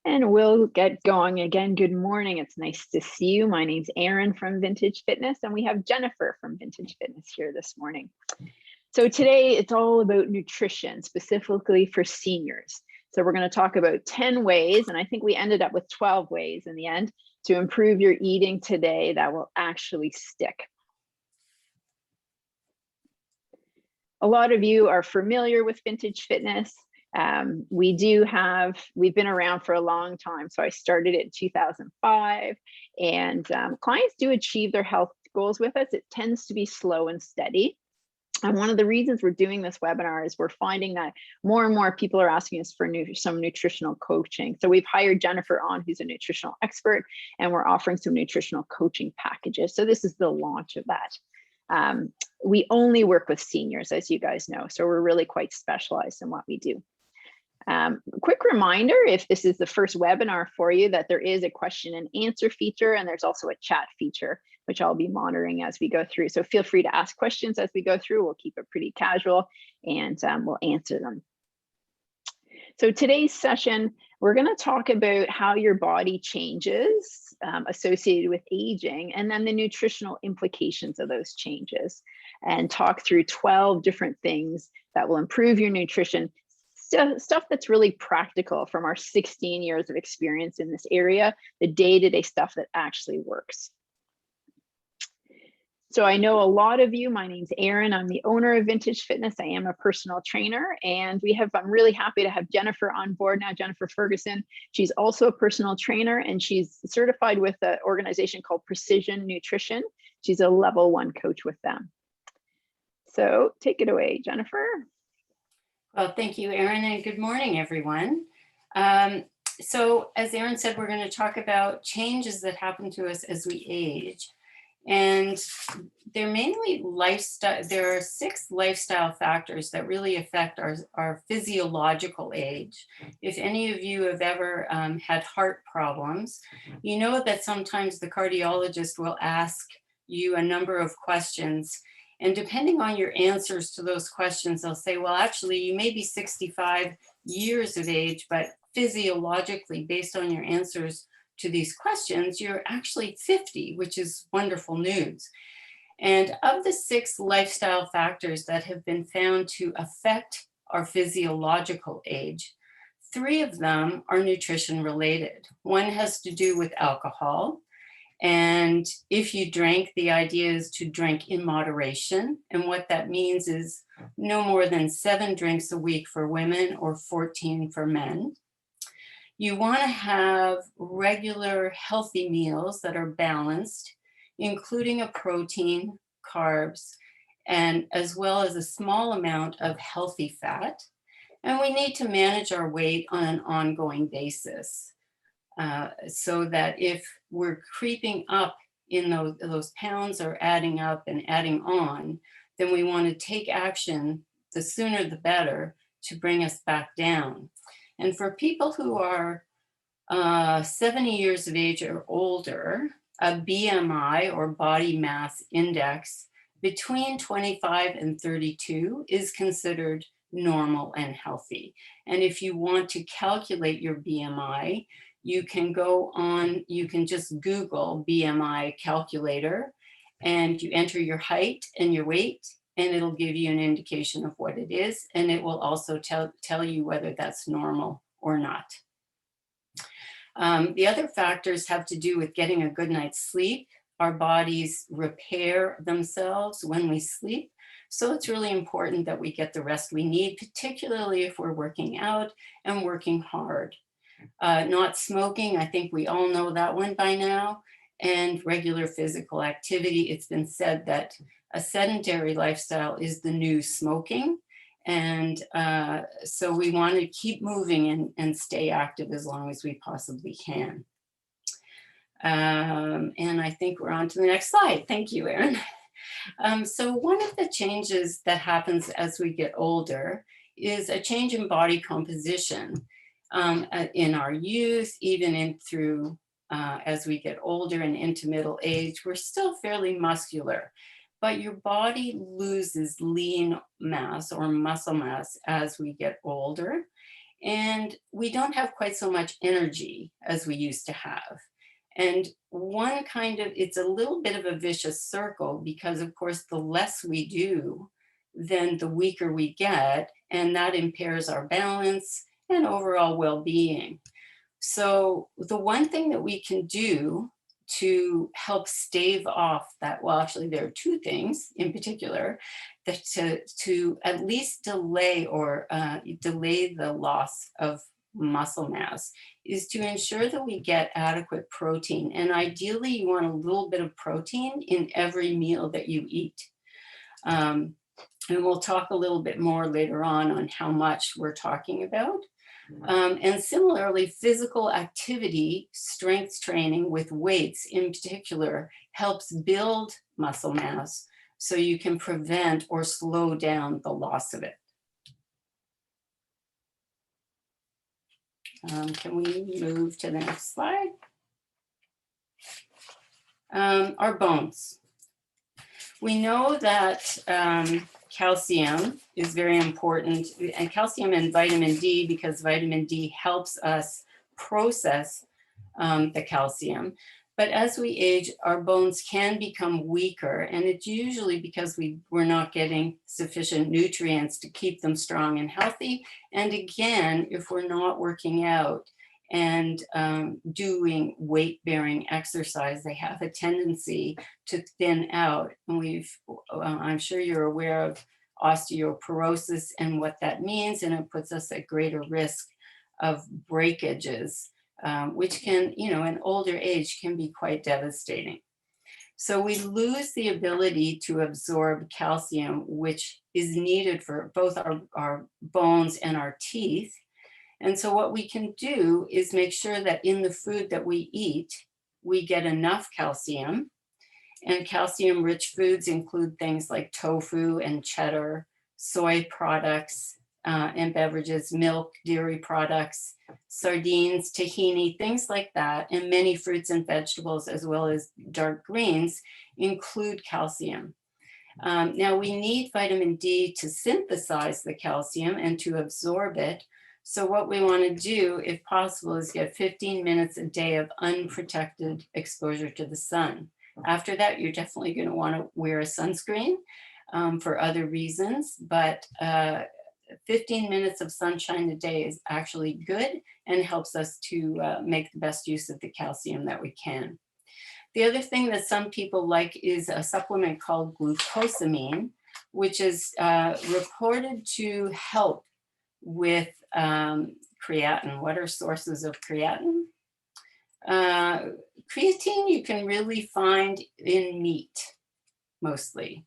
And we'll get going again. Good morning. It's nice to see you. My name's Erin from Vintage Fitness, and we have Jennifer from Vintage Fitness here this morning. So today it's all about nutrition, specifically for seniors. So we're going to talk about 10 ways, and I think we ended up with 12 ways in the end to improve your eating today that will actually stick. A lot of you are familiar with Vintage Fitness. We've been around for a long time. So I started it in 2005, and clients do achieve their health goals with us. It tends to be slow and steady. And one of the reasons we're doing this webinar is we're finding that more and more people are asking us for some nutritional coaching. So we've hired Jennifer on, who's a nutritional expert, and we're offering some nutritional coaching packages. So this is the launch of that. We only work with seniors, as you guys know, so we're really quite specialized in what we do. Quick reminder, if this is the first webinar for you, that there is a question and answer feature, and there's also a chat feature, which I'll be monitoring as we go through. So feel free to ask questions as we go through. We'll keep it pretty casual, and we'll answer them. So today's session, we're going to talk about how your body changes associated with aging, and then the nutritional implications of those changes, and talk through 12 different things that will improve your nutrition. Stuff that's really practical from our 16 years of experience in this area, the day-to-day stuff that actually works. So I know a lot of you, my name's Erin, I'm the owner of Vintage Fitness. I am a personal trainer, and I'm really happy to have Jennifer on board now, Jennifer Ferguson. She's also a personal trainer, and she's certified with an organization called Precision Nutrition. She's a level 1 coach with them. So take it away, Jennifer. Well, thank you, Erin, and good morning, everyone. So as Erin said, we're going to talk about changes that happen to us as we age. And they're mainly lifestyle. There are 6 lifestyle factors that really affect our physiological age. If any of you have ever had heart problems, you know that sometimes the cardiologist will ask you a number of questions. And depending on your answers to those questions, they'll say, well, actually, you may be 65 years of age, but physiologically, based on your answers to these questions, you're actually 50, which is wonderful news. And of the 6 lifestyle factors that have been found to affect our physiological age, 3 of them are nutrition related. One has to do with alcohol. And if you drink, the idea is to drink in moderation. And what that means is no more than 7 drinks a week for women or 14 for men. You want to have regular healthy meals that are balanced, including a protein, carbs, and as well as a small amount of healthy fat. And we need to manage our weight on an ongoing basis. So that if we're creeping up in those pounds or adding up and adding on, then we want to take action, the sooner the better, to bring us back down. And for people who are 70 years of age or older, a BMI or body mass index between 25 and 32 is considered normal and healthy. And if you want to calculate your BMI, you can just Google BMI calculator, and you enter your height and your weight, and it'll give you an indication of what it is. And it will also tell you whether that's normal or not. The other factors have to do with getting a good night's sleep. Our bodies repair themselves when we sleep. So it's really important that we get the rest we need, particularly if we're working out and working hard. Not smoking, I think we all know that one by now, and regular physical activity. It's been said that a sedentary lifestyle is the new smoking. And so we want to keep moving and stay active as long as we possibly can. And I think we're on to the next slide. Thank you, Erin. So one of the changes that happens as we get older is a change in body composition. In our youth, even through as we get older and into middle age, we're still fairly muscular. But your body loses lean mass or muscle mass as we get older. And we don't have quite so much energy as we used to have. And one kind of, it's a little bit of a vicious circle because, of course, the less we do, then the weaker we get, and that impairs our balance and overall well being. So, the one thing that we can do to help stave off that, well, actually, there are two things in particular that to at least delay or delay the loss of muscle mass is to ensure that we get adequate protein. And ideally, you want a little bit of protein in every meal that you eat. And we'll talk a little bit more later on how much we're talking about. And similarly, physical activity, strength training with weights in particular, helps build muscle mass so you can prevent or slow down the loss of it. Can we move to the next slide? Our bones. We know that calcium is very important, and calcium and vitamin D, because vitamin D helps us process the calcium. But as we age, our bones can become weaker, and it's usually because we're not getting sufficient nutrients to keep them strong and healthy. And again, if we're not working out and doing weight-bearing exercise, they have a tendency to thin out. And I'm sure you're aware of osteoporosis and what that means, and it puts us at greater risk of breakages, which can, in older age can be quite devastating. So we lose the ability to absorb calcium, which is needed for both our bones and our teeth. And so what we can do is make sure that in the food that we eat, we get enough calcium. And calcium-rich foods include things like tofu and cheddar, soy products and beverages, milk, dairy products, sardines, tahini, things like that. And many fruits and vegetables, as well as dark greens, include calcium. Now, we need vitamin D to synthesize the calcium and to absorb it. So what we want to do, if possible, is get 15 minutes a day of unprotected exposure to the sun. After that, you're definitely going to want to wear a sunscreen for other reasons, but 15 minutes of sunshine a day is actually good and helps us to make the best use of the calcium that we can. The other thing that some people like is a supplement called glucosamine, which is reported to help with creatine. What are sources of creatine? Creatine you can really find in meat, mostly.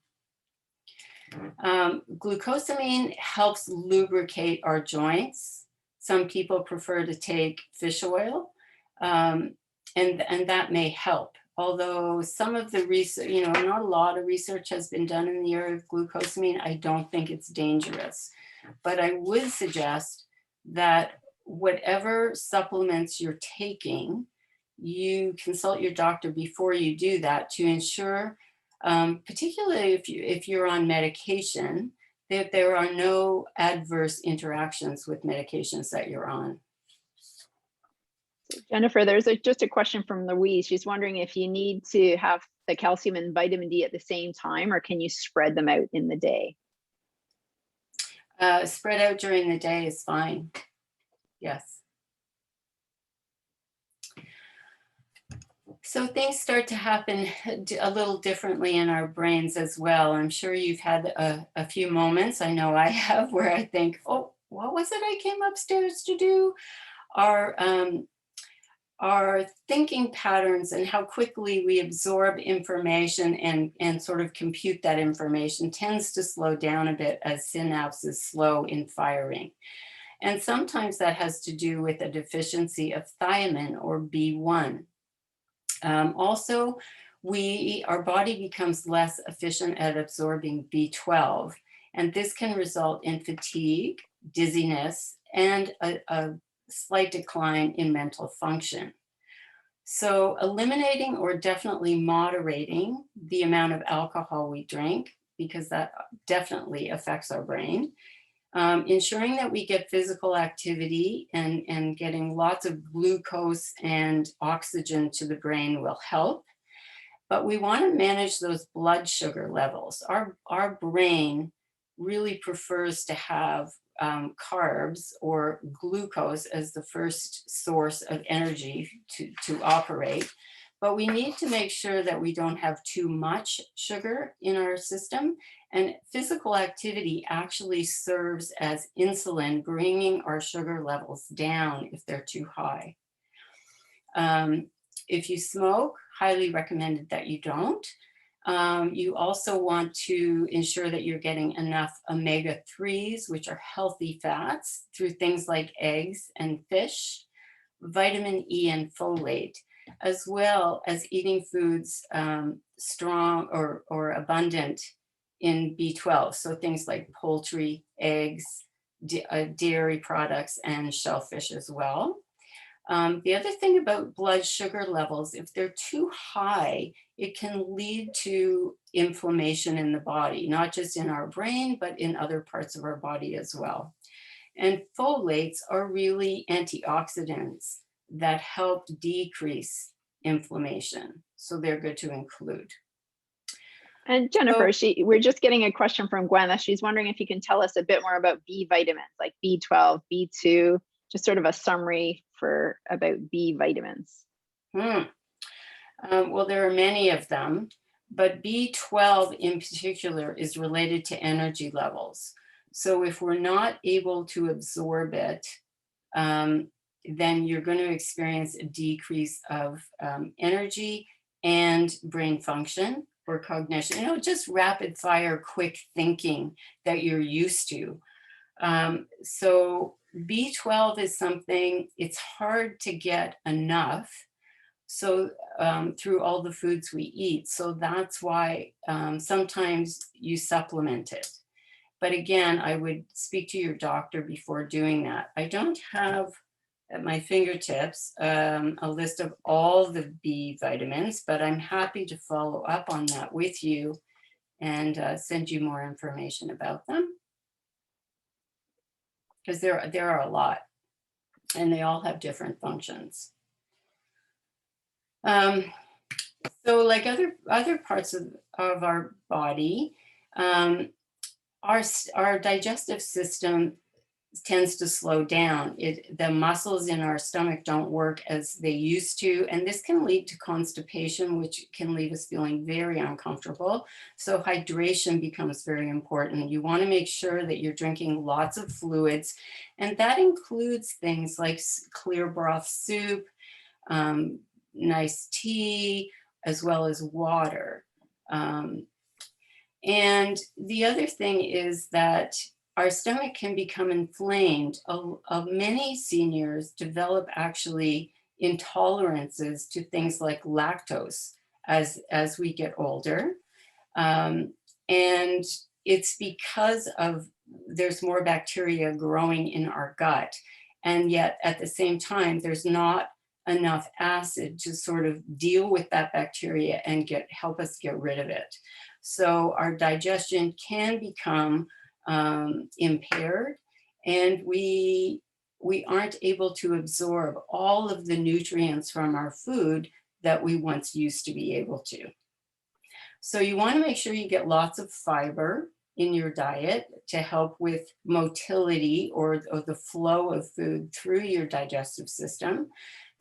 Glucosamine helps lubricate our joints. Some people prefer to take fish oil, and that may help. Although some of the research, not a lot of research has been done in the area of glucosamine, I don't think it's dangerous. But I would suggest that whatever supplements you're taking, you consult your doctor before you do that to ensure, particularly if you're on medication, that there are no adverse interactions with medications that you're on. Jennifer, there's just a question from Louise. She's wondering if you need to have the calcium and vitamin D at the same time, or can you spread them out in the day? Spread out during the day is fine. Yes. So things start to happen a little differently in our brains as well. I'm sure you've had a few moments, I know I have, where I think, oh, what was it I came upstairs to do? Our thinking patterns and how quickly we absorb information and sort of compute that information tends to slow down a bit as synapses slow in firing. And sometimes that has to do with a deficiency of thiamine or B1. Also, our body becomes less efficient at absorbing B12, and this can result in fatigue, dizziness, and a slight decline in mental function. So eliminating or definitely moderating the amount of alcohol we drink, because that definitely affects our brain, Ensuring that we get physical activity and getting lots of glucose and oxygen to the brain will help. But we want to manage those blood sugar levels. Our brain really prefers to have carbs or glucose as the first source of energy to operate. But we need to make sure that we don't have too much sugar in our system. And physical activity actually serves as insulin, bringing our sugar levels down if they're too high. If you smoke, highly recommended that you don't. You also want to ensure that you're getting enough omega-3s, which are healthy fats, through things like eggs and fish, vitamin E and folate, as well as eating foods strong or abundant in B12. So things like poultry, eggs, dairy products, and shellfish as well. The other thing about blood sugar levels, if they're too high, it can lead to inflammation in the body, not just in our brain, but in other parts of our body as well. And folates are really antioxidants that help decrease inflammation. So they're good to include. And Jennifer, we're just getting a question from Gwen. She's wondering if you can tell us a bit more about B vitamins, like B12, B2, just sort of a summary about B vitamins. Well, there are many of them, but B12 in particular is related to energy levels. So if we're not able to absorb it, then you're going to experience a decrease of energy and brain function or cognition, just rapid fire, quick thinking that you're used to. So B12 is something, it's hard to get enough. So through all the foods we eat. So that's why sometimes you supplement it. But again, I would speak to your doctor before doing that. I don't have at my fingertips a list of all the B vitamins, but I'm happy to follow up on that with you and send you more information about them. Because there are a lot, and they all have different functions. So like other parts of our body, our digestive system tends to slow down. The muscles in our stomach don't work as they used to, and this can lead to constipation, which can leave us feeling very uncomfortable. So hydration becomes very important. You want to make sure that you're drinking lots of fluids, and that includes things like clear broth soup, nice tea, as well as water. And the other thing is that our stomach can become inflamed. Many seniors develop actually intolerances to things like lactose as we get older. And it's because there's more bacteria growing in our gut. And yet at the same time, there's not enough acid to sort of deal with that bacteria and help us get rid of it. So our digestion can become impaired, and we aren't able to absorb all of the nutrients from our food that we once used to be able to. So you want to make sure you get lots of fiber in your diet to help with motility or the flow of food through your digestive system.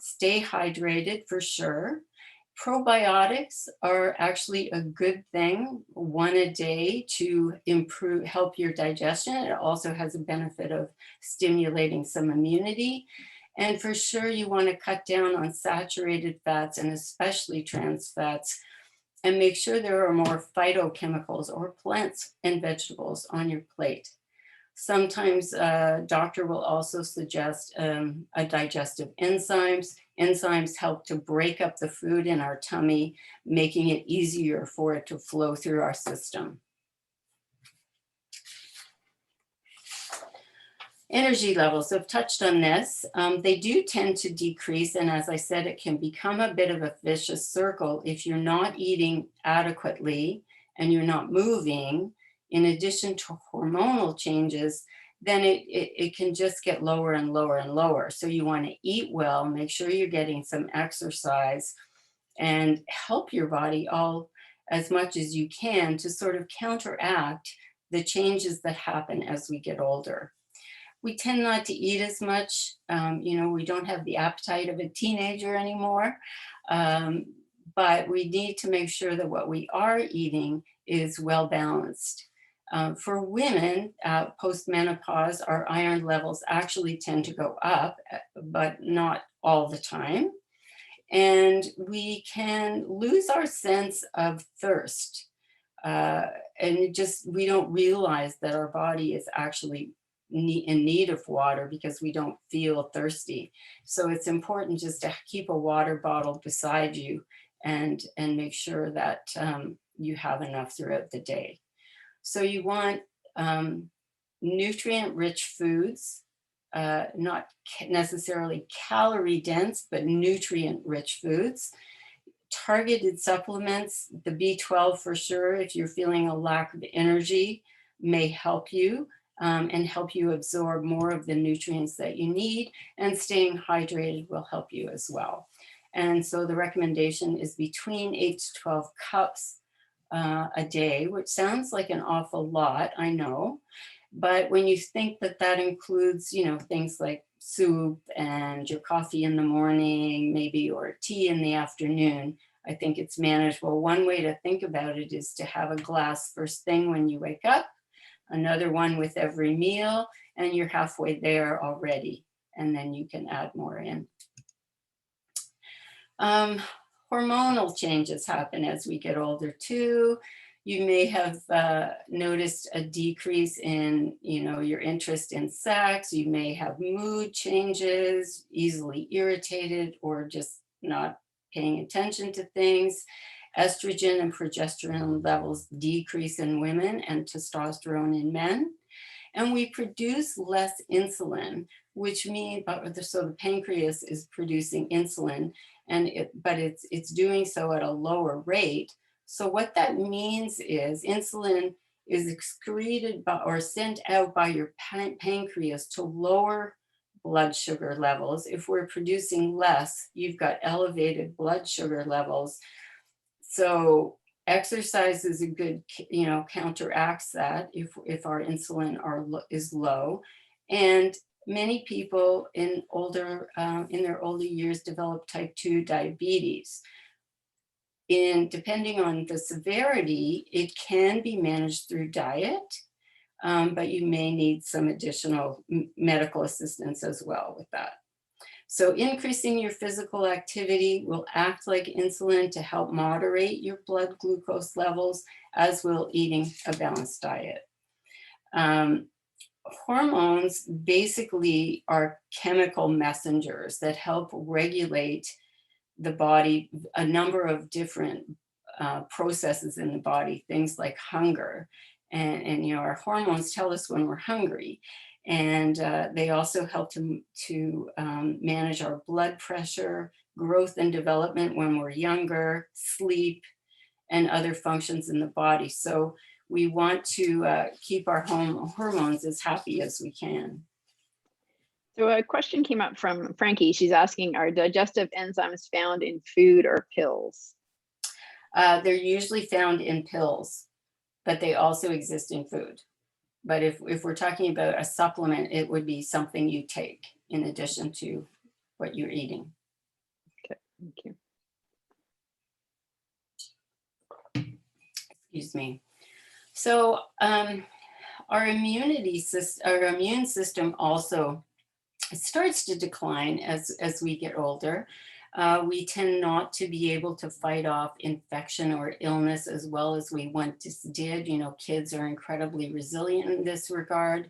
Stay hydrated for sure. Probiotics are actually a good thing, one a day, to help your digestion. It also has a benefit of stimulating some immunity. And for sure, you want to cut down on saturated fats and especially trans fats, and make sure there are more phytochemicals or plants and vegetables on your plate. Sometimes a doctor will also suggest a digestive enzymes. Enzymes help to break up the food in our tummy, making it easier for it to flow through our system. Energy levels, I've touched on this. They do tend to decrease, and as I said, it can become a bit of a vicious circle if you're not eating adequately and you're not moving. In addition to hormonal changes, then it can just get lower and lower and lower. So you want to eat well, make sure you're getting some exercise, and help your body all as much as you can to sort of counteract the changes that happen as we get older. We tend not to eat as much. We don't have the appetite of a teenager anymore. Um, but we need to make sure that what we are eating is well balanced. For women, post-menopause, our iron levels actually tend to go up, but not all the time. And we can lose our sense of thirst. Uh, and we don't realize that our body is actually in need of water because we don't feel thirsty. So it's important just to keep a water bottle beside you and make sure that you have enough throughout the day. So you want nutrient-rich foods, not necessarily calorie dense, but nutrient-rich foods. Targeted supplements, the B12 for sure, if you're feeling a lack of energy, may help you and help you absorb more of the nutrients that you need. And staying hydrated will help you as well. And so the recommendation is between 8 to 12 cups a day, which sounds like an awful lot, I know. But when you think that that includes, things like soup and your coffee in the morning, maybe, or tea in the afternoon, I think it's manageable. One way to think about it is to have a glass first thing when you wake up, another one with every meal, and you're halfway there already. And then you can add more in. Hormonal changes happen as we get older too. You may have noticed a decrease in, your interest in sex. You may have mood changes, easily irritated, or just not paying attention to things. Estrogen and progesterone levels decrease in women and testosterone in men. And we produce less insulin, which means, so the pancreas is producing insulin, but it's doing so at a lower rate. So what that means is insulin is excreted or sent out by your pancreas to lower blood sugar levels. If we're producing less, you've got elevated blood sugar levels. So exercise is a good, counteracts that if our insulin is low. And many people in their older years develop type 2 diabetes. Depending on the severity, it can be managed through diet, but you may need some additional medical assistance as well with that. So increasing your physical activity will act like insulin to help moderate your blood glucose levels, as will eating a balanced diet. Hormones basically are chemical messengers that help regulate the body, a number of different processes in the body, things like hunger. And our hormones tell us when we're hungry. And they also help to manage our blood pressure, growth and development when we're younger, sleep, and other functions in the body. So we want to keep our hormones as happy as we can. So a question came up from Frankie. She's asking, are digestive enzymes found in food or pills? They're usually found in pills, but they also exist in food. But if we're talking about a supplement, it would be something you take in addition to what you're eating. Okay, thank you. Excuse me. So our immune system also starts to decline as we get older. We tend not to be able to fight off infection or illness as well as we once did. Kids are incredibly resilient in this regard.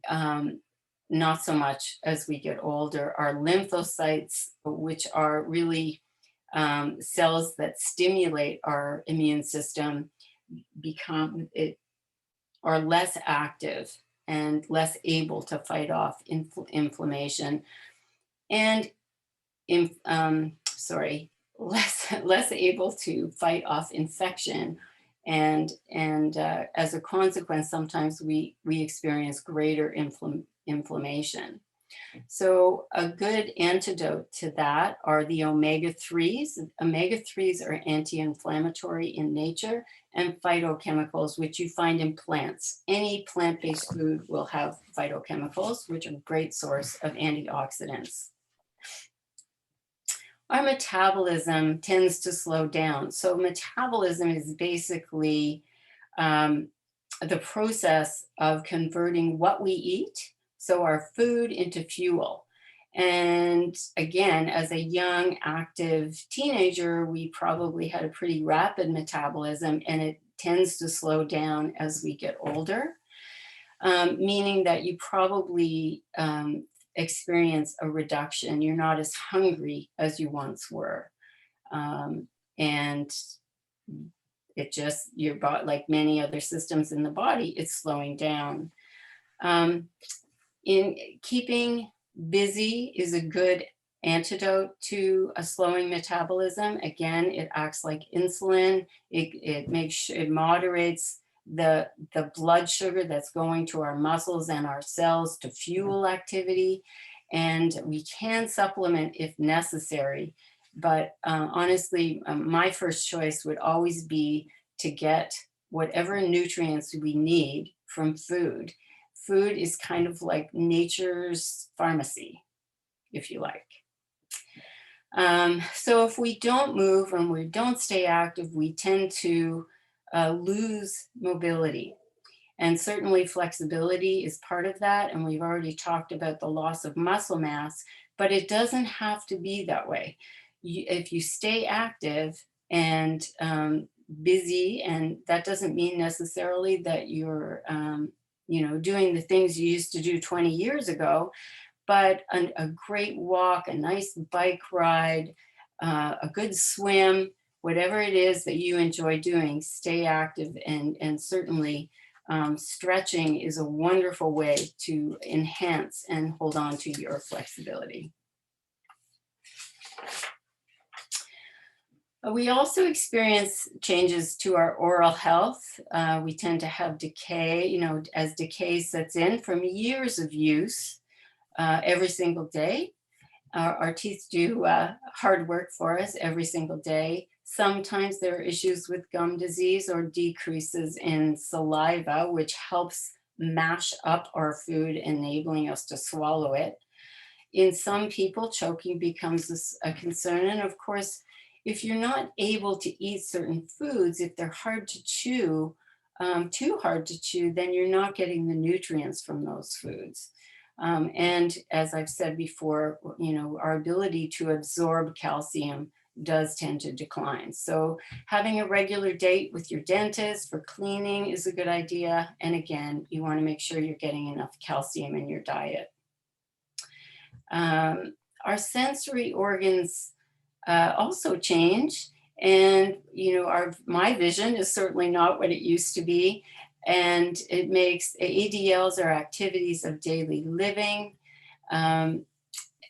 Not so much as we get older. Our lymphocytes, which are really cells that stimulate our immune system, are less active and less able to fight off inflammation, and less able to fight off infection And as a consequence, sometimes we experience greater inflammation. So a good antidote to that are the omega-3s. Omega-3s are anti-inflammatory in nature, and phytochemicals, which you find in plants. Any plant-based food will have phytochemicals, which are a great source of antioxidants. Our metabolism tends to slow down. So metabolism is basically the process of converting what we eat, so our food, into fuel. And again, as a young, active teenager, we probably had a pretty rapid metabolism, and it tends to slow down as we get older, meaning that you probably experience a reduction. You're not as hungry as you once were. And it just, your body, like many other systems in the body, it's slowing down. In keeping busy is a good antidote to a slowing metabolism. Again, it acts like insulin. It moderates the blood sugar that's going to our muscles and our cells to fuel activity. And we can supplement if necessary. But honestly, my first choice would always be to get whatever nutrients we need from food. Food is kind of like nature's pharmacy, if you like. So if we don't move and we don't stay active, we tend to lose mobility. And certainly flexibility is part of that. And we've already talked about the loss of muscle mass, but it doesn't have to be that way. If you stay active and busy, and that doesn't mean necessarily that you're doing the things you used to do 20 years ago, but a great walk, a nice bike ride, a good swim, whatever it is that you enjoy doing, stay active. And certainly stretching is a wonderful way to enhance and hold on to your flexibility. We also experience changes to our oral health. We tend to have decay, as decay sets in from years of use every single day. Our teeth do hard work for us every single day. Sometimes there are issues with gum disease or decreases in saliva, which helps mash up our food, enabling us to swallow it. In some people, choking becomes a concern. And of course, if you're not able to eat certain foods, if they're hard to chew, too hard to chew, then you're not getting the nutrients from those foods. And as I've said before, our ability to absorb calcium does tend to decline. So having a regular date with your dentist for cleaning is a good idea. And again, you want to make sure you're getting enough calcium in your diet. Our sensory organs also change. And, my vision is certainly not what it used to be. And it makes ADLs are activities of daily living.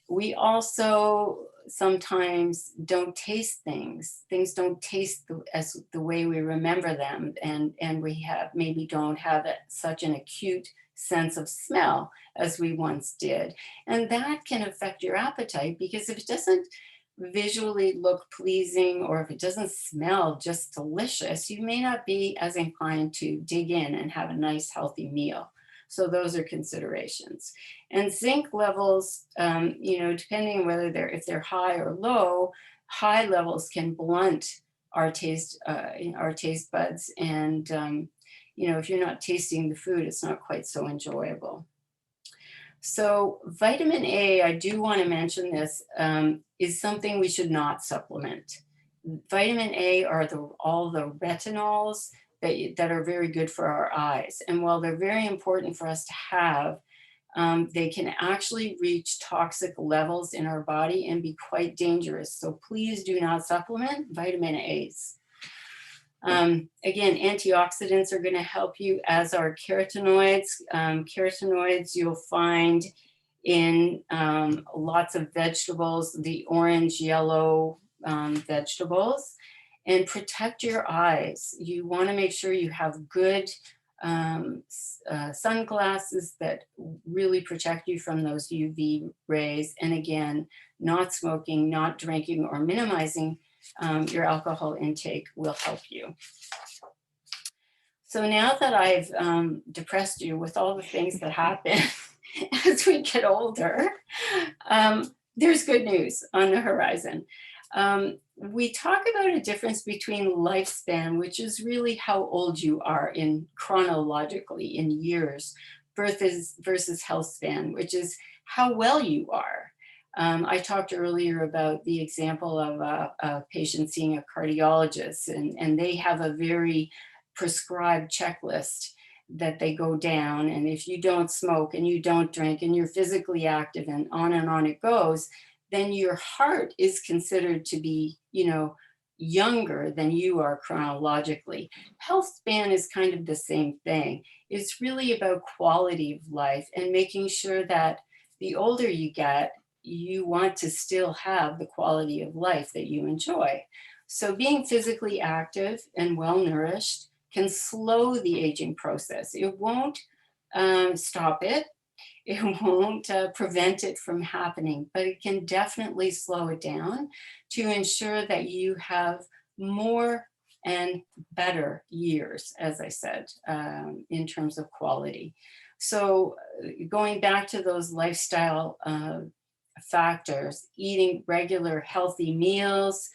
We also sometimes don't taste things. Things don't taste as the way we remember them. And we maybe don't have such an acute sense of smell as we once did. And that can affect your appetite, because if it doesn't visually look pleasing, or if it doesn't smell just delicious, you may not be as inclined to dig in and have a nice healthy meal. So those are considerations. And zinc levels, depending on whether if they're high or low, high levels can blunt our taste buds. And if you're not tasting the food, it's not quite so enjoyable. So vitamin A, I do want to mention this, is something we should not supplement. Vitamin A are all the retinols that are very good for our eyes. And while they're very important for us to have, they can actually reach toxic levels in our body and be quite dangerous. So please do not supplement vitamin A's. Again, antioxidants are going to help you, as are carotenoids. Carotenoids you'll find in lots of vegetables, the orange, yellow vegetables. And protect your eyes. You want to make sure you have good sunglasses that really protect you from those UV rays. And again, not smoking, not drinking, or minimizing your alcohol intake will help you. So now that I've depressed you with all the things that happen as we get older, there's good news on the horizon. We talk about a difference between lifespan, which is really how old you are in chronologically in years, versus health span, which is how well you are. I talked earlier about the example of a patient seeing a cardiologist, and they have a very prescribed checklist that they go down. And if you don't smoke and you don't drink and you're physically active and on it goes, then your heart is considered to be, younger than you are chronologically. Health span is kind of the same thing. It's really about quality of life and making sure that the older you get, you want to still have the quality of life that you enjoy. So being physically active and well nourished can slow the aging process. It won't stop it. It won't prevent it from happening, but it can definitely slow it down to ensure that you have more and better years, as I said, in terms of quality. So going back to those lifestyle factors, eating regular healthy meals,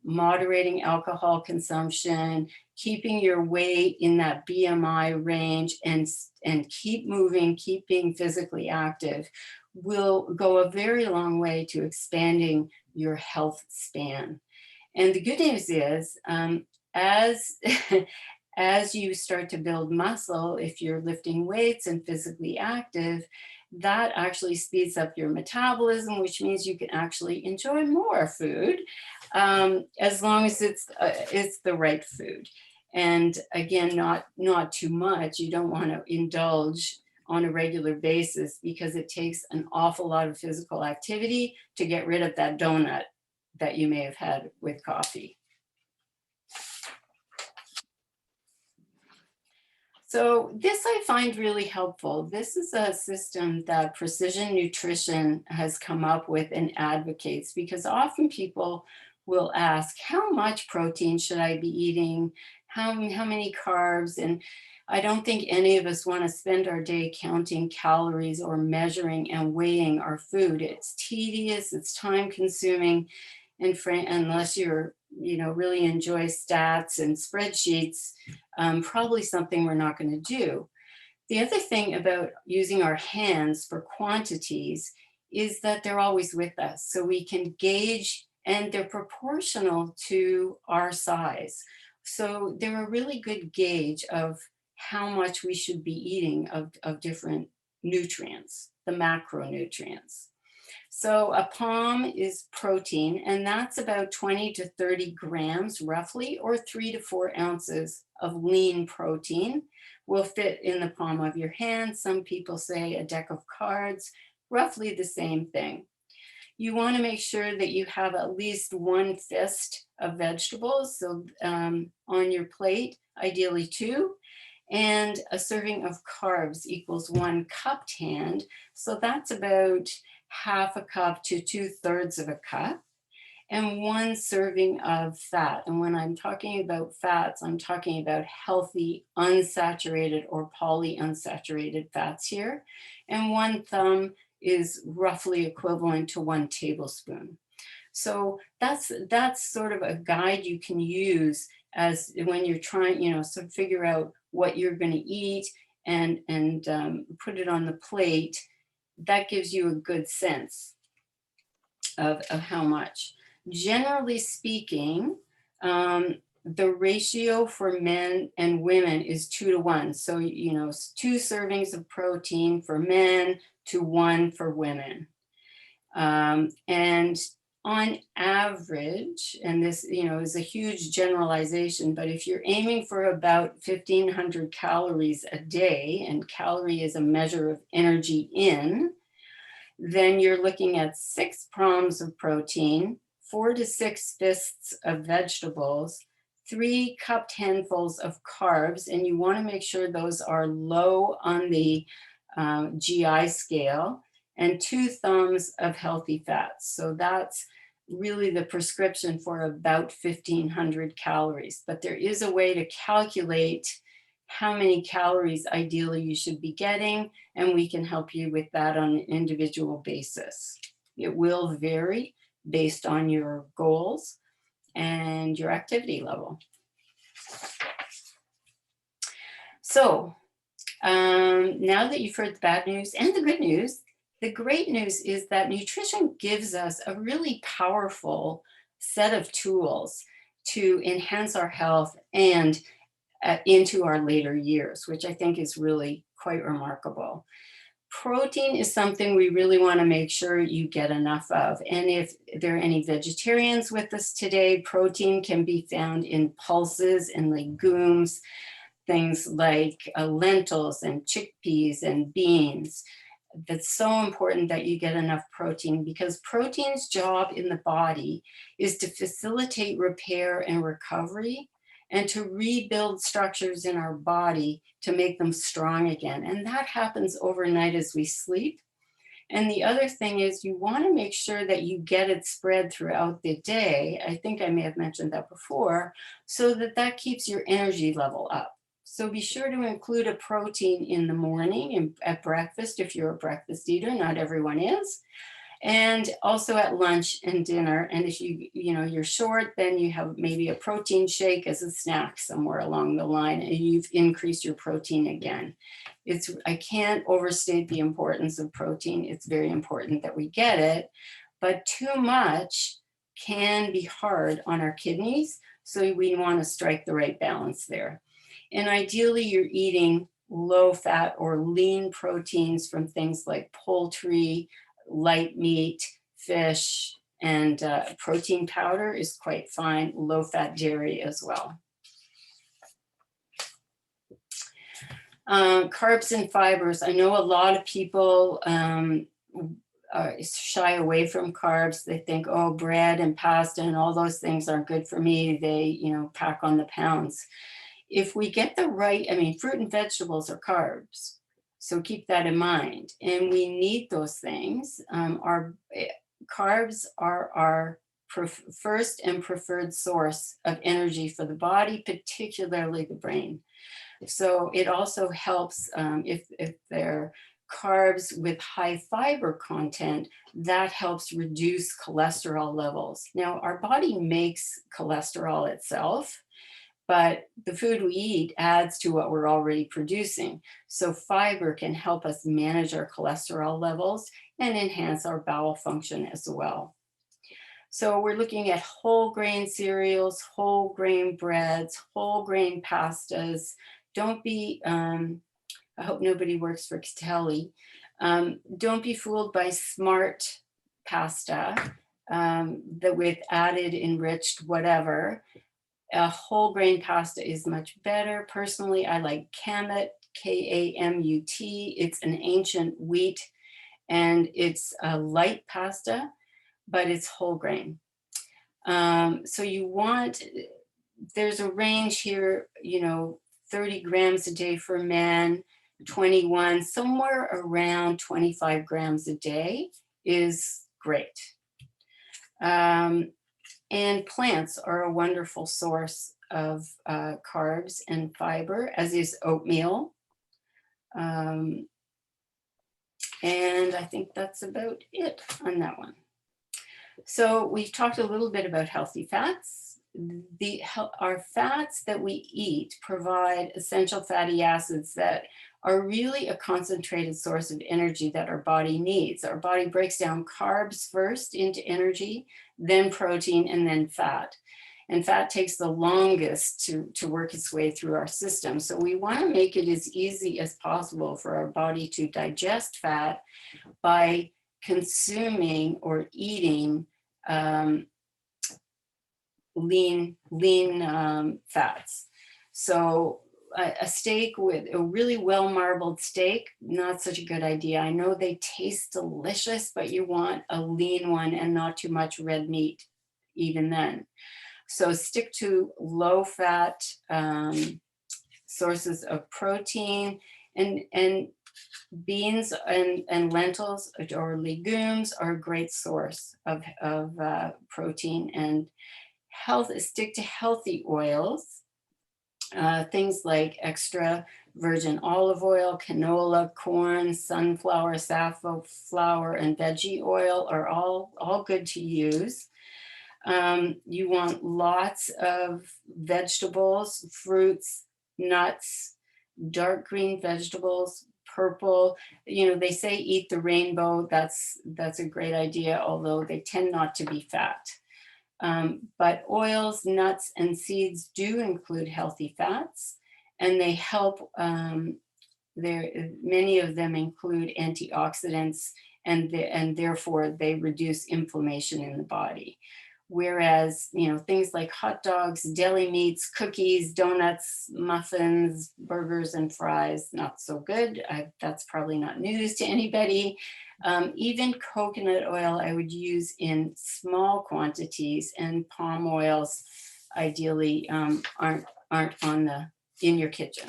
moderating alcohol consumption, keeping your weight in that BMI range, and keep moving, keep being physically active will go a very long way to expanding your health span. And the good news is, as as you start to build muscle, if you're lifting weights and physically active, that actually speeds up your metabolism, which means you can actually enjoy more food, as long as it's the right food. And again, not too much. You don't want to indulge on a regular basis because it takes an awful lot of physical activity to get rid of that donut that you may have had with coffee. So this I find really helpful. This is a system that Precision Nutrition has come up with and advocates, because often people will ask, how much protein should I be eating? How many carbs? And I don't think any of us want to spend our day counting calories or measuring and weighing our food. It's tedious, it's time consuming, and unless you're really enjoy stats and spreadsheets, probably something we're not going to do. The other thing about using our hands for quantities is that they're always with us, so we can gauge, and they're proportional to our size. So they're a really good gauge of how much we should be eating of different nutrients, the macronutrients. So a palm is protein, and that's about 20 to 30 grams roughly, or 3 to 4 ounces of lean protein will fit in the palm of your hand. Some people say a deck of cards, roughly the same thing. You want to make sure that you have at least one fist of vegetables, so on your plate, ideally 2. And a serving of carbs equals 1 cupped hand. So that's about half a cup to 2/3 of a cup, and 1 serving of fat. And when I'm talking about fats, I'm talking about healthy, unsaturated or polyunsaturated fats here. And 1 thumb is roughly equivalent to 1 tablespoon. So that's sort of a guide you can use as when you're trying, to figure out what you're going to eat and put it on the plate. That gives you a good sense of how much. Generally speaking, the ratio for men and women is 2 to 1. So, 2 servings of protein for men to 1 for women. And on average, and this, is a huge generalization, but if you're aiming for about 1,500 calories a day, and calorie is a measure of energy in, then you're looking at 6 grams of protein, 4 to 6 fists of vegetables, 3 cupped handfuls of carbs, and you want to make sure those are low on the GI scale, and 2 thumbs of healthy fats. So that's really the prescription for about 1,500 calories. But there is a way to calculate how many calories ideally you should be getting, and we can help you with that on an individual basis. It will vary based on your goals and your activity level. So now that you've heard the bad news and the good news, the great news is that nutrition gives us a really powerful set of tools to enhance our health and into our later years, which I think is really quite remarkable. Protein is something we really want to make sure you get enough of. And if there are any vegetarians with us today, protein can be found in pulses and legumes, things like lentils and chickpeas and beans. That's so important that you get enough protein, because protein's job in the body is to facilitate repair and recovery and to rebuild structures in our body to make them strong again. And that happens overnight as we sleep. And the other thing is you want to make sure that you get it spread throughout the day. I think I may have mentioned that before, so that that keeps your energy level up. So be sure to include a protein in the morning and at breakfast if you're a breakfast eater. Not everyone is. And also at lunch and dinner. And if you're short, then you have maybe a protein shake as a snack somewhere along the line, and you've increased your protein again. I can't overstate the importance of protein. It's very important that we get it, but too much can be hard on our kidneys. So we want to strike the right balance there. And ideally, you're eating low fat or lean proteins from things like poultry, light meat, fish, and protein powder is quite fine. Low fat dairy as well. Carbs and fibers. I know a lot of people shy away from carbs. They think, oh, bread and pasta and all those things aren't good for me. They, pack on the pounds. If we get the right, fruit and vegetables are carbs. So keep that in mind. And we need those things. Our carbs are our first and preferred source of energy for the body, particularly the brain. So it also helps if they're carbs with high fiber content, that helps reduce cholesterol levels. Now, our body makes cholesterol itself, but the food we eat adds to what we're already producing. So fiber can help us manage our cholesterol levels and enhance our bowel function as well. So we're looking at whole grain cereals, whole grain breads, whole grain pastas. Don't be, I hope nobody works for Catelli. Don't be fooled by smart pasta that with added enriched whatever. A whole grain pasta is much better. Personally, I like Kamut, K-A-M-U-T. It's an ancient wheat, and it's a light pasta, but it's whole grain. So there's a range here, 30 grams a day for men, 21, somewhere around 25 grams a day is great. And plants are a wonderful source of carbs and fiber, as is oatmeal. And I think that's about it on that one. So we've talked a little bit about healthy fats. Our fats that we eat provide essential fatty acids that are really a concentrated source of energy that our body needs. Our body breaks down carbs first into energy, then protein, and then fat. And fat takes the longest to work its way through our system. So we want to make it as easy as possible for our body to digest fat by consuming or eating lean fats. So a steak with a really well marbled steak, not such a good idea. I know they taste delicious, but you want a lean one and not too much red meat even then. So stick to low fat sources of protein, and beans and lentils or legumes are a great source of protein. And stick to healthy oils, things like extra virgin olive oil, canola, corn, sunflower, safflower, and veggie oil are all good to use. You want lots of vegetables, fruits, nuts, dark green vegetables, purple. They say eat the rainbow. That's a great idea, although they tend not to be fat. But oils, nuts, and seeds do include healthy fats, and they help. Many of them include antioxidants, and therefore they reduce inflammation in the body. Whereas, things like hot dogs, deli meats, cookies, donuts, muffins, burgers, and fries, not so good. That's probably not news to anybody. Even coconut oil I would use in small quantities, and palm oils ideally aren't in your kitchen.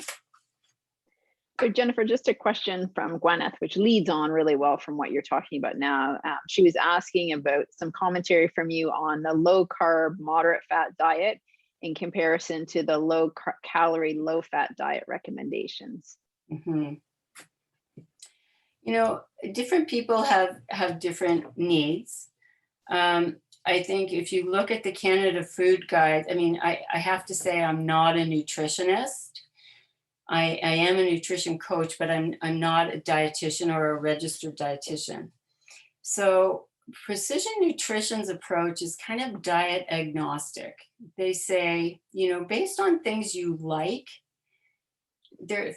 So Jennifer, just a question from Gwyneth, which leads on really well from what you're talking about now. She was asking about some commentary from you on the low carb, moderate fat diet in comparison to the low calorie, low fat diet recommendations. Mm-hmm. Different people have different needs. I think if you look at the Canada Food Guide, I have to say I'm not a nutritionist. I am a nutrition coach, but I'm not a dietitian or a registered dietitian. So Precision Nutrition's approach is kind of diet agnostic. They say, based on things you like,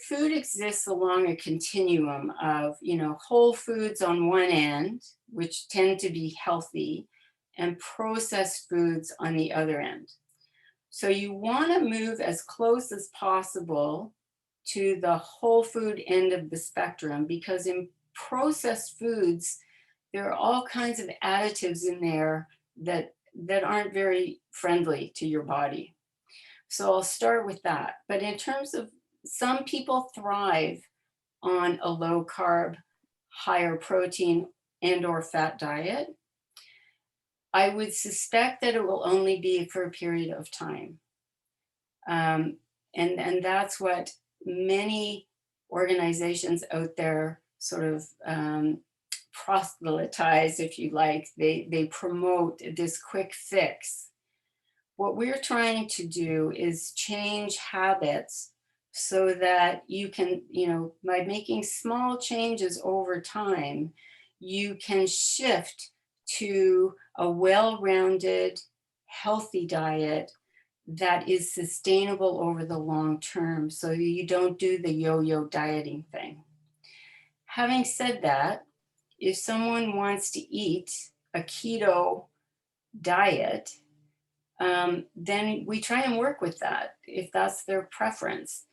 food exists along a continuum of, whole foods on one end, which tend to be healthy, and processed foods on the other end. So you want to move as close as possible to the whole food end of the spectrum, because in processed foods, there are all kinds of additives in there that aren't very friendly to your body. So I'll start with that. But in terms of, some people thrive on a low carb, higher protein and or fat diet. I would suspect that it will only be for a period of time. And that's what many organizations out there sort of proselytize, if you like. They promote this quick fix. What we're trying to do is change habits so that you can, by making small changes over time, you can shift to a well-rounded, healthy diet that is sustainable over the long term, so you don't do the yo-yo dieting thing. Having said that, if someone wants to eat a keto diet, then we try and work with that if that's their preference.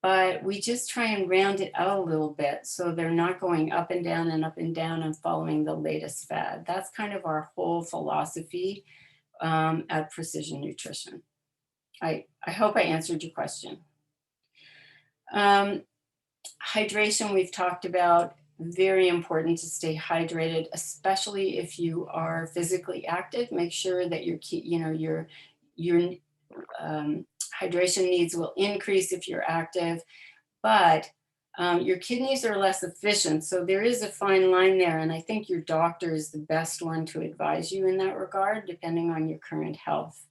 But we just try and round it out a little bit so they're not going up and down and following the latest fad. That's kind of our whole philosophy at Precision Nutrition. I hope I answered your question. Hydration, we've talked about. Very important to stay hydrated, especially if you are physically active. Make sure that your hydration needs will increase if you're active, but your kidneys are less efficient. So there is a fine line there. And I think your doctor is the best one to advise you in that regard, depending on your current health.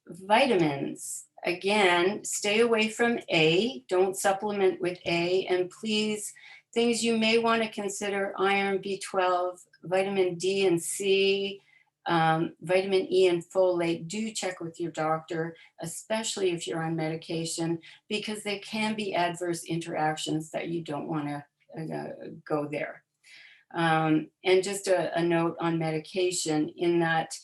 Vitamins, again, stay away from A, don't supplement with A, and please, things you may want to consider: iron, B12, vitamin D and C, vitamin E and folate. Do check with your doctor, especially if you're on medication, because there can be adverse interactions that you don't want to go there. And just a note on medication, in that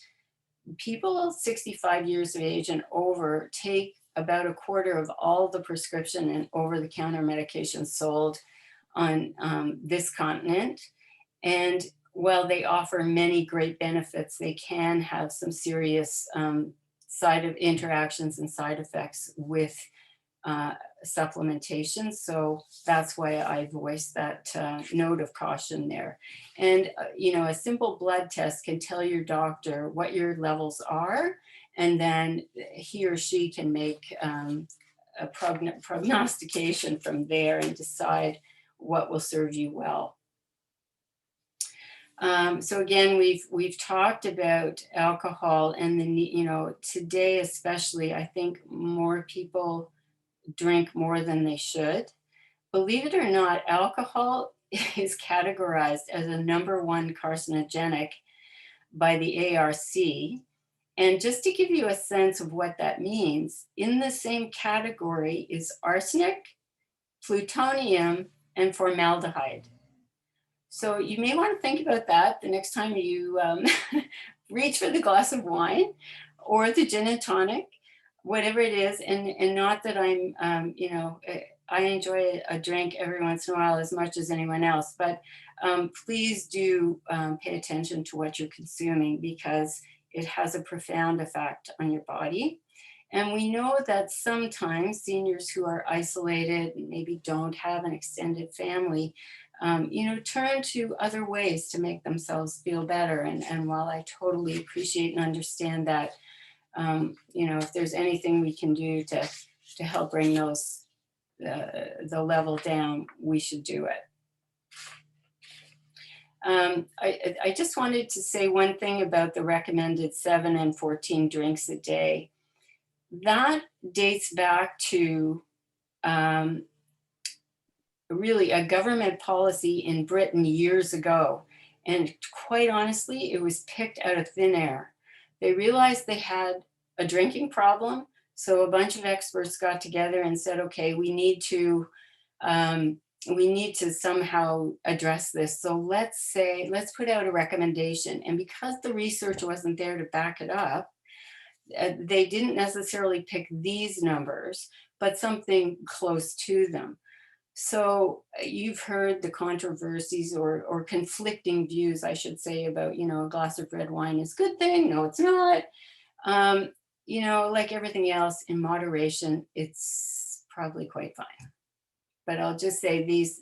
people 65 years of age and over take about a quarter of all the prescription and over-the-counter medications sold on this continent. And while they offer many great benefits, they can have some serious interactions and side effects with supplementation. So that's why I voiced that note of caution there. And, a simple blood test can tell your doctor what your levels are, and then he or she can make a prognostication from there and decide what will serve you well. So again, we've talked about alcohol, and today especially, I think more people drink more than they should. Believe it or not, alcohol is categorized as a #1 carcinogenic by the ARC. And just to give you a sense of what that means, in the same category is arsenic, plutonium, and formaldehyde. So you may want to think about that the next time you reach for the glass of wine or the gin and tonic, whatever it is. And not that I enjoy a drink every once in a while as much as anyone else, but please do pay attention to what you're consuming, because it has a profound effect on your body. And we know that sometimes seniors who are isolated, maybe don't have an extended family, turn to other ways to make themselves feel better. And while I totally appreciate and understand that, if there's anything we can do to help bring the level down, we should do it. I just wanted to say one thing about the recommended 7 and 14 drinks a day. That dates back to really a government policy in Britain years ago. And quite honestly, it was picked out of thin air. They realized they had a drinking problem. So a bunch of experts got together and said, okay, we need to somehow address this. So let's put out a recommendation. And because the research wasn't there to back it up, they didn't necessarily pick these numbers, but something close to them. So you've heard the controversies or conflicting views, I should say, about, a glass of red wine is a good thing. No, it's not. Like everything else, in moderation, it's probably quite fine. But I'll just say these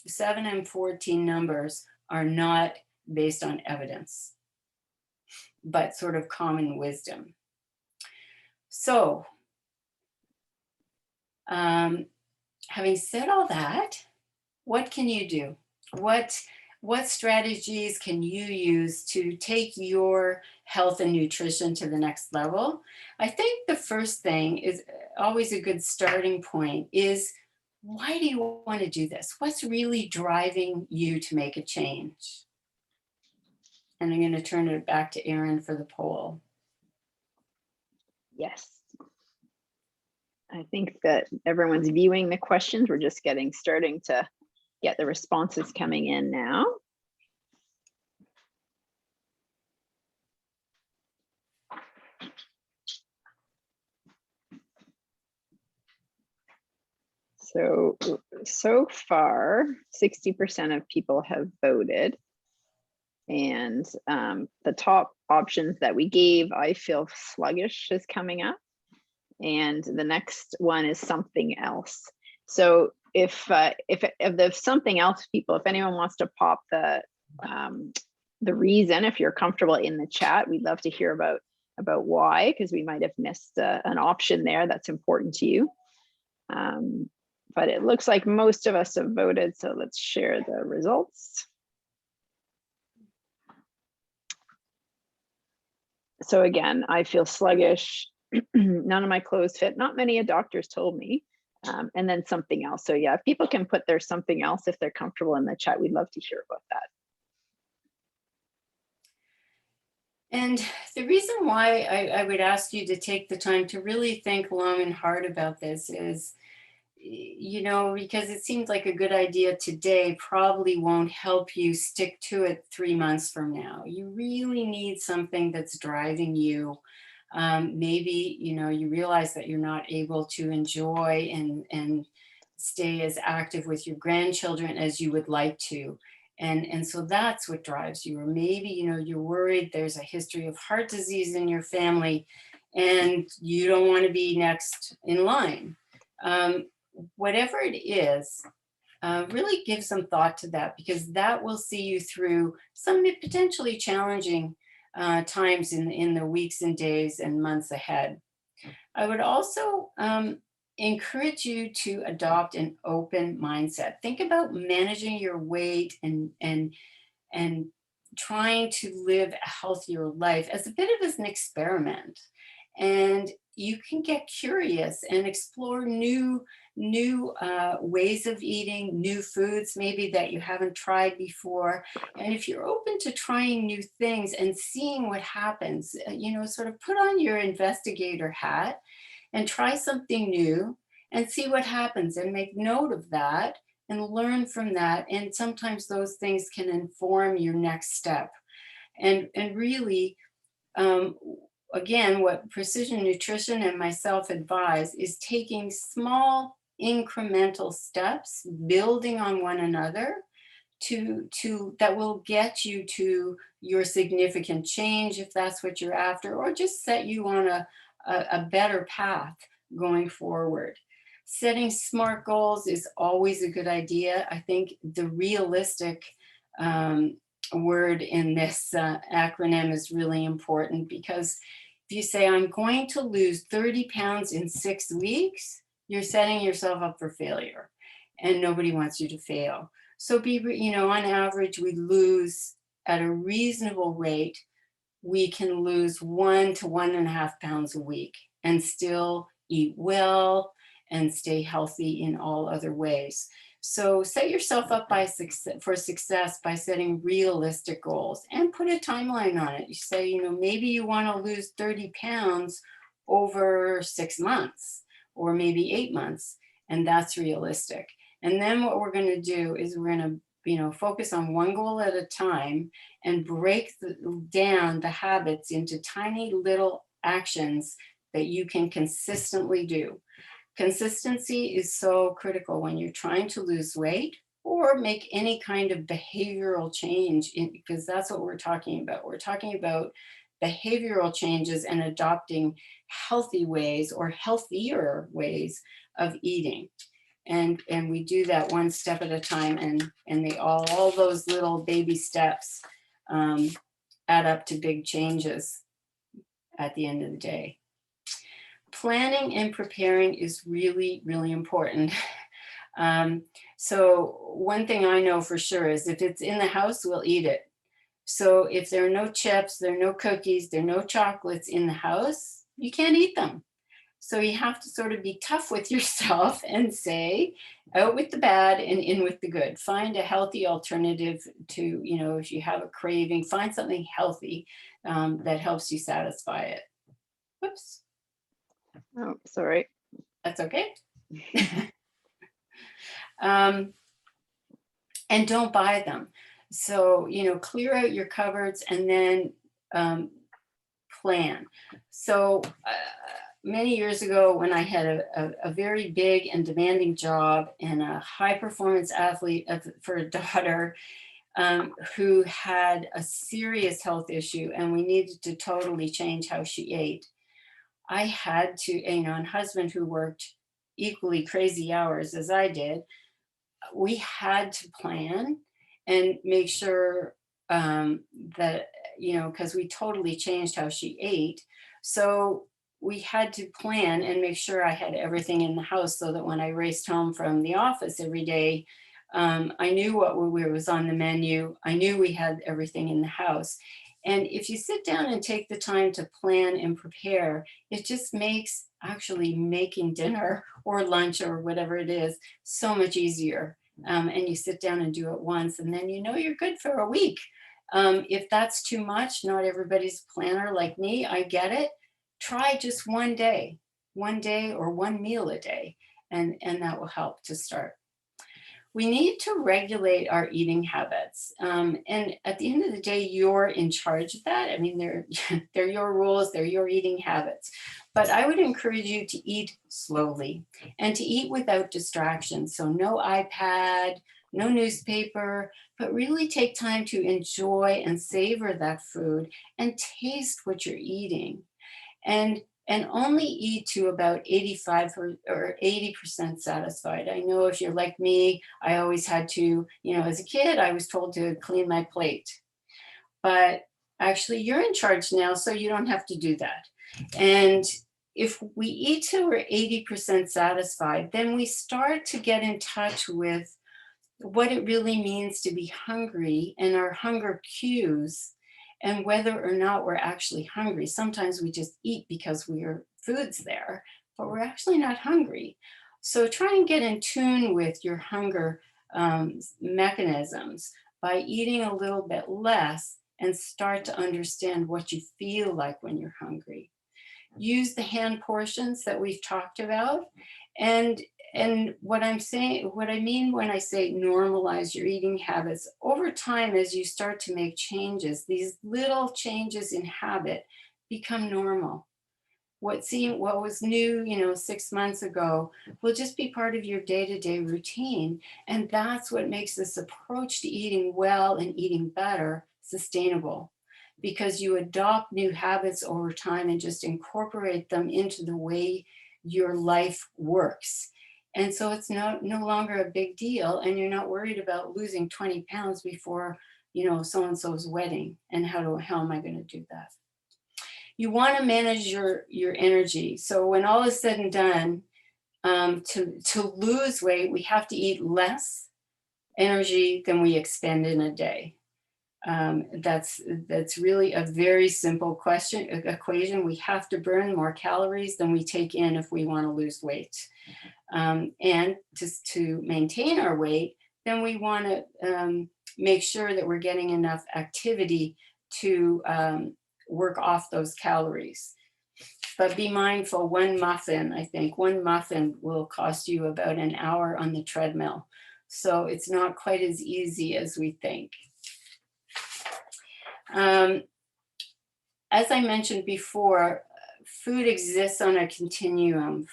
7 and 14 numbers are not based on evidence, but sort of common wisdom. So, having said all that, what can you do? What strategies can you use to take your health and nutrition to the next level? I think the first thing is always a good starting point is, why do you want to do this? What's really driving you to make a change? And I'm going to turn it back to Erin for the poll. Yes. I think that everyone's viewing the questions. We're just starting to get the responses coming in now. So far, 60% of people have voted. And the top options that we gave, I feel sluggish, is coming up. And the next one is something else. So if there's something else, people, if anyone wants to pop the reason, if you're comfortable, in the chat, we'd love to hear about why, because we might have missed an option there that's important to you. But it looks like most of us have voted, so let's share the results. So again, I feel sluggish. None of my clothes fit. Not many doctors told me. And then something else. So yeah, if people can put their something else, if they're comfortable, in the chat, we'd love to hear about that. And the reason why I would ask you to take the time to really think long and hard about this is, because it seems like a good idea today probably won't help you stick to it 3 months from now. You really need something that's driving you. Maybe, you realize that you're not able to enjoy and stay as active with your grandchildren as you would like to. And so that's what drives you. Or maybe, you're worried there's a history of heart disease in your family and you don't want to be next in line. Um, Whatever it is, really give some thought to that, because that will see you through some potentially challenging times in the weeks and days and months ahead. I would also encourage you to adopt an open mindset. Think about managing your weight and trying to live a healthier life as a bit of an experiment. And you can get curious and explore new ways of eating, new foods maybe that you haven't tried before. And if you're open to trying new things and seeing what happens, sort of put on your investigator hat and try something new and see what happens, and make note of that and learn from that. And sometimes those things can inform your next step. And really, um, again, what Precision Nutrition and myself advise is taking small incremental steps, building on one another, to that will get you to your significant change, if that's what you're after, or just set you on a better path going forward. Setting SMART goals is always a good idea. I think the realistic word in this acronym is really important, because if you say, I'm going to lose 30 pounds in 6 weeks, you're setting yourself up for failure, and nobody wants you to fail. So on average, we lose at a reasonable rate. We can lose 1 to 1.5 pounds a week and still eat well and stay healthy in all other ways. So set yourself up for success by setting realistic goals and put a timeline on it. You say, maybe you want to lose 30 pounds over 6 months or maybe 8 months, and that's realistic. And then what we're going to do is we're going to focus on one goal at a time and break down the habits into tiny little actions that you can consistently do. Consistency is so critical when you're trying to lose weight or make any kind of behavioral change, because that's what we're talking about. We're talking about behavioral changes and adopting healthy ways or healthier ways of eating. And we do that one step at a time, and they all those little baby steps add up to big changes at the end of the day. Planning and preparing is really, really important. So one thing I know for sure is if it's in the house, we'll eat it. So if there are no chips, there are no cookies, there are no chocolates in the house, you can't eat them. So you have to sort of be tough with yourself and say, out with the bad and in with the good. Find a healthy alternative to, if you have a craving, find something healthy that helps you satisfy it. Whoops. Oh, sorry. That's okay. And don't buy them. So, clear out your cupboards and then plan. So many years ago, when I had a very big and demanding job and a high performance athlete for a daughter who had a serious health issue, and we needed to totally change how she ate, I had to, and husband who worked equally crazy hours as I did, we had to plan and make sure that, because we totally changed how she ate. So we had to plan and make sure I had everything in the house so that when I raced home from the office every day, I knew what was on the menu. I knew we had everything in the house. And if you sit down and take the time to plan and prepare, it just makes actually making dinner or lunch or whatever it is so much easier. And you sit down and do it once, and then you're good for a week. If that's too much, not everybody's a planner like me, I get it. Try just one day or one meal a day, and that will help to start. We need to regulate our eating habits. And at the end of the day, you're in charge of that. I mean, they're your rules, they're your eating habits. But I would encourage you to eat slowly and to eat without distractions. So no iPad, no newspaper, but really take time to enjoy and savor that food and taste what you're eating. And only eat to about 85 or 80% satisfied. I know if you're like me, I always had to, as a kid, I was told to clean my plate. But actually, you're in charge now, so you don't have to do that. And if we eat till we're 80% satisfied, then we start to get in touch with what it really means to be hungry and our hunger cues and whether or not we're actually hungry. Sometimes we just eat because food's there, but we're actually not hungry. So try and get in tune with your hunger mechanisms by eating a little bit less and start to understand what you feel like when you're hungry. Use the hand portions that we've talked about. And what I mean when I say normalize your eating habits, over time, as you start to make changes, these little changes in habit become normal. What was new, 6 months ago will just be part of your day-to-day routine. And that's what makes this approach to eating well and eating better sustainable, because you adopt new habits over time and just incorporate them into the way your life works. And so it's no longer a big deal, and you're not worried about losing 20 pounds before, so-and-so's wedding. And how am I going to do that? You want to manage your energy. So when all is said and done, to lose weight, we have to eat less energy than we expend in a day. That's really a very simple equation. We have to burn more calories than we take in if we want to lose weight. And just to maintain our weight, then we want to make sure that we're getting enough activity to work off those calories. But be mindful, one muffin will cost you about an hour on the treadmill. So it's not quite as easy as we think. As I mentioned before, food exists on a continuum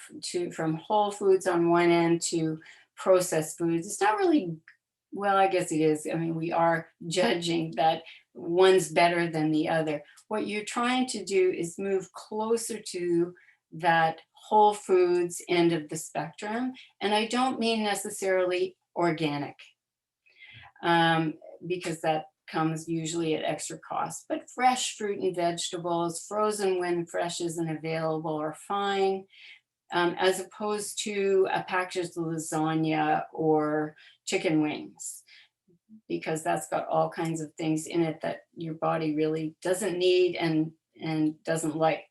from whole foods on one end to processed foods. It's not really, well, I guess it is. I mean, we are judging that one's better than the other. What you're trying to do is move closer to that whole foods end of the spectrum. And I don't mean necessarily organic, because that comes usually at extra cost, but fresh fruit and vegetables, frozen when fresh isn't available, are fine, as opposed to a packaged lasagna or chicken wings, because that's got all kinds of things in it that your body really doesn't need and doesn't like.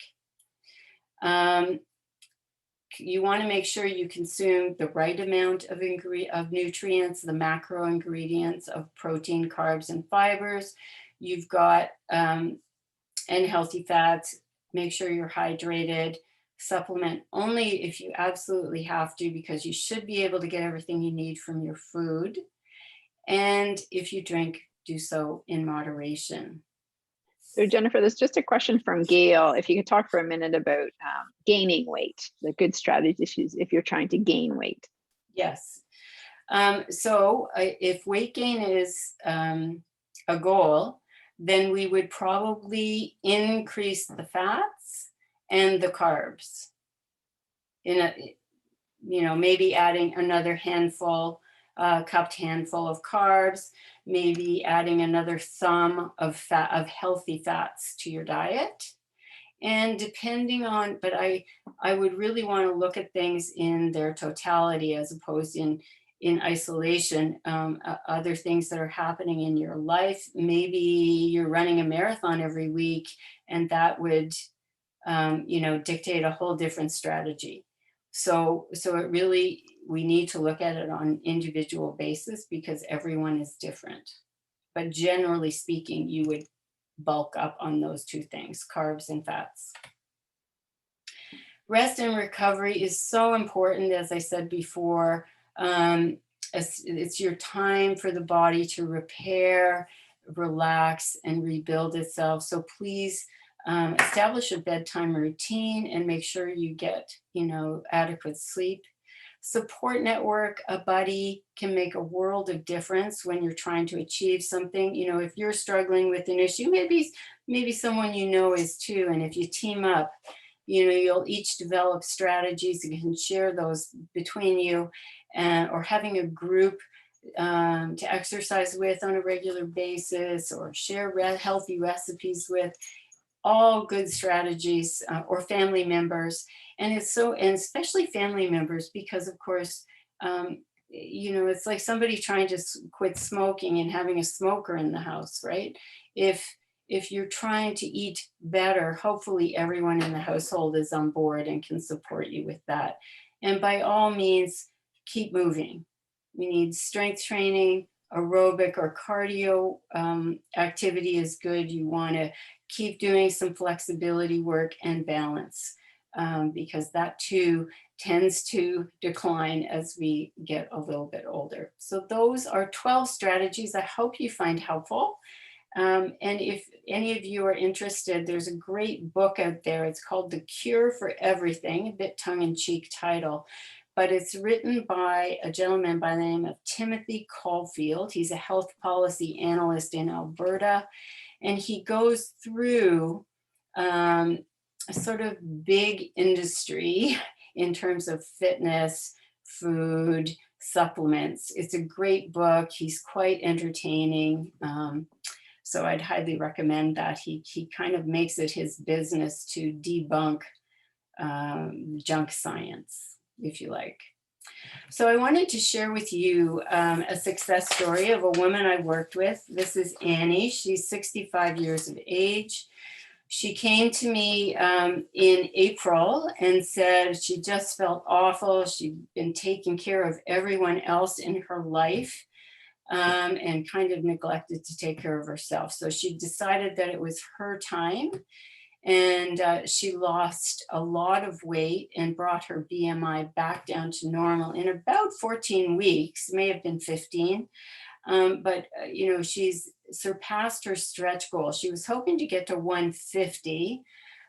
You want to make sure you consume the right amount of nutrients, the macro ingredients of protein, carbs, and fibers. You've got, and healthy fats. Make sure you're hydrated. Supplement only if you absolutely have to, because you should be able to get everything you need from your food. And if you drink, do so in moderation. So Jennifer, there's just a question from Gail. If you could talk for a minute about gaining weight, the good strategies if you're trying to gain weight. Yes. So if weight gain is a goal, then we would probably increase the fats and the carbs. Maybe adding another cupped handful of carbs, maybe adding another thumb of healthy fats to your diet. And depending on, but I would really want to look at things in their totality as opposed in isolation. Other things that are happening in your life, maybe you're running a marathon every week, and that would dictate a whole different strategy. So it really, we need to look at it on an individual basis because everyone is different. But generally speaking, you would bulk up on those two things, carbs and fats. Rest and recovery is so important, as I said before. It's your time for the body to repair, relax, and rebuild itself. So please establish a bedtime routine and make sure you get, adequate sleep. support network, a buddy can make a world of difference when you're trying to achieve something. You know, if you're struggling with an issue, maybe someone you know is too. And if you team up, you know, you'll each develop strategies and can share those between you, or having a group to exercise with on a regular basis, or share healthy recipes with, all good strategies, or family members. And and especially family members, because of course, you know, it's like somebody trying to quit smoking and having a smoker in the house, right? If you're trying to eat better, hopefully everyone in the household is on board and can support you with that. And by all means, keep moving. We need strength training, aerobic or cardio activity is good. You want to keep doing some flexibility work and balance, because that too tends to decline as we get a little bit older. So those are 12 strategies I hope you find helpful. And if any of you are interested, there's a great book out there. It's called The Cure for Everything, a bit tongue-in-cheek title, but it's written by a gentleman by the name of Timothy Caulfield. He's a health policy analyst in Alberta, and he goes through a sort of big industry in terms of fitness, food, supplements. It's a great book. He's quite entertaining. So I'd highly recommend that. He kind of makes it his business to debunk junk science, if you like. So I wanted to share with you a success story of a woman I worked with. This is Annie. She's 65 years of age. She came to me in April and said she just felt awful. She'd been taking care of everyone else in her life, and kind of neglected to take care of herself. So she decided that it was her time, and she lost a lot of weight and brought her BMI back down to normal in about 14 weeks, may have been 15. But you know, she's surpassed her stretch goal. She was hoping to get to 150.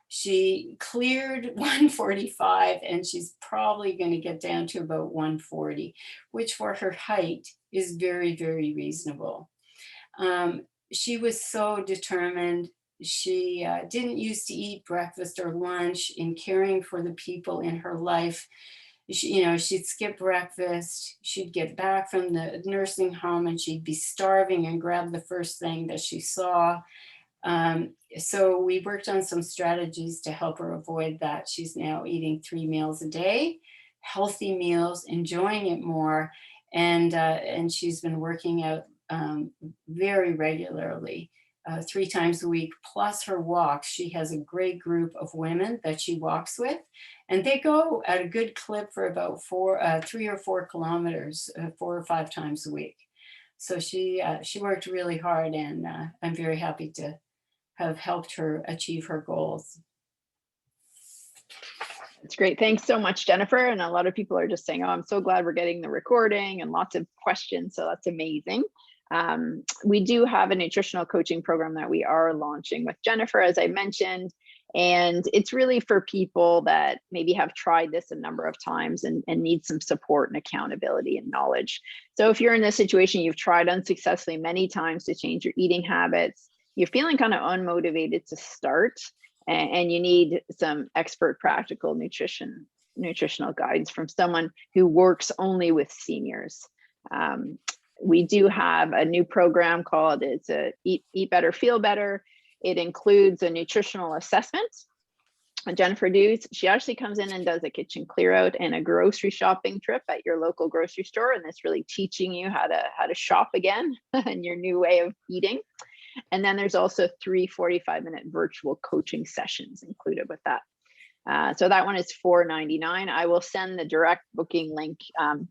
She cleared 145, and she's probably going to get down to about 140, which for her height is very, very reasonable. She was so determined. She didn't used to eat breakfast or lunch. In caring for the people in her life, you know, she'd skip breakfast. She'd get back from the nursing home and she'd be starving and grab the first thing that she saw. So we worked on some strategies to help her avoid that. She's now eating 3 meals a day, healthy meals, enjoying it more, and she's been working out very regularly, 3 times a week, plus her walks. She has a great group of women that she walks with, and they go at a good clip for about 3 or 4 kilometers, 4 or 5 times a week. So she worked really hard, and I'm very happy to have helped her achieve her goals. That's great. Thanks so much, Jennifer. And a lot of people are just saying, oh, I'm so glad we're getting the recording, and lots of questions. So that's amazing. We do have a nutritional coaching program that we are launching with Jennifer, as I mentioned. And it's really for people that maybe have tried this a number of times and need some support and accountability and knowledge. So if you're in this situation, you've tried unsuccessfully many times to change your eating habits, you're feeling kind of unmotivated to start, and you need some expert practical nutritional guidance from someone who works only with seniors. We do have a new program called Eat Better, Feel Better. It includes a nutritional assessment. Jennifer does. She actually comes in and does a kitchen clear out and a grocery shopping trip at your local grocery store, and it's really teaching you how to shop again and your new way of eating. And then there's also 3 45-minute virtual coaching sessions included with that. So that one is $4.99. I will send the direct booking link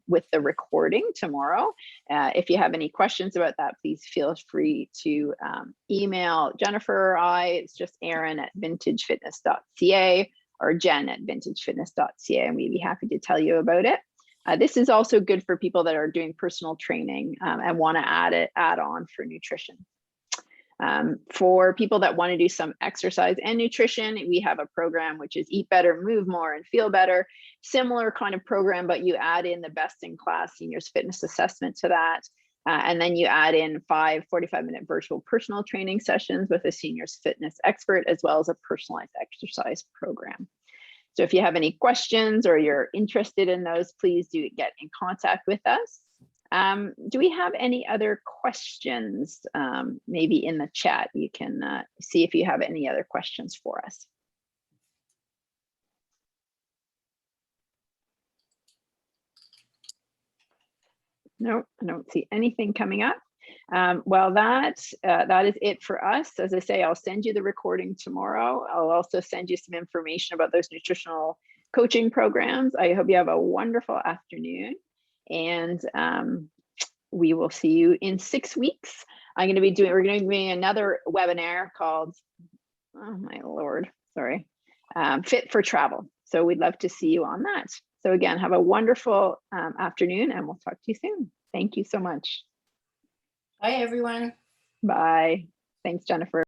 with the recording tomorrow. If you have any questions about that, please feel free to email Jennifer or I. It's just Aaron@vintagefitness.ca or Jen@vintagefitness.ca, and we'd be happy to tell you about it. This is also good for people that are doing personal training and want to add on for nutrition. For people that want to do some exercise and nutrition, we have a program which is Eat Better, Move More, and Feel Better. Similar kind of program, but you add in the best-in-class seniors fitness assessment to that. And then you add in 5 45-minute virtual personal training sessions with a seniors fitness expert, as well as a personalized exercise program. So if you have any questions or you're interested in those, please do get in contact with us. Do we have any other questions? Maybe in the chat, you can see if you have any other questions for us. No, I don't see anything coming up. Well, that is it for us. As I say, I'll send you the recording tomorrow. I'll also send you some information about those nutritional coaching programs. I hope you have a wonderful afternoon, and we will see you in 6 weeks. we're going to be doing another webinar called, oh my Lord, sorry, Fit for Travel. So we'd love to see you on that. So again, have a wonderful afternoon, and we'll talk to you soon. Thank you so much. Bye, everyone. Bye. Thanks, Jennifer.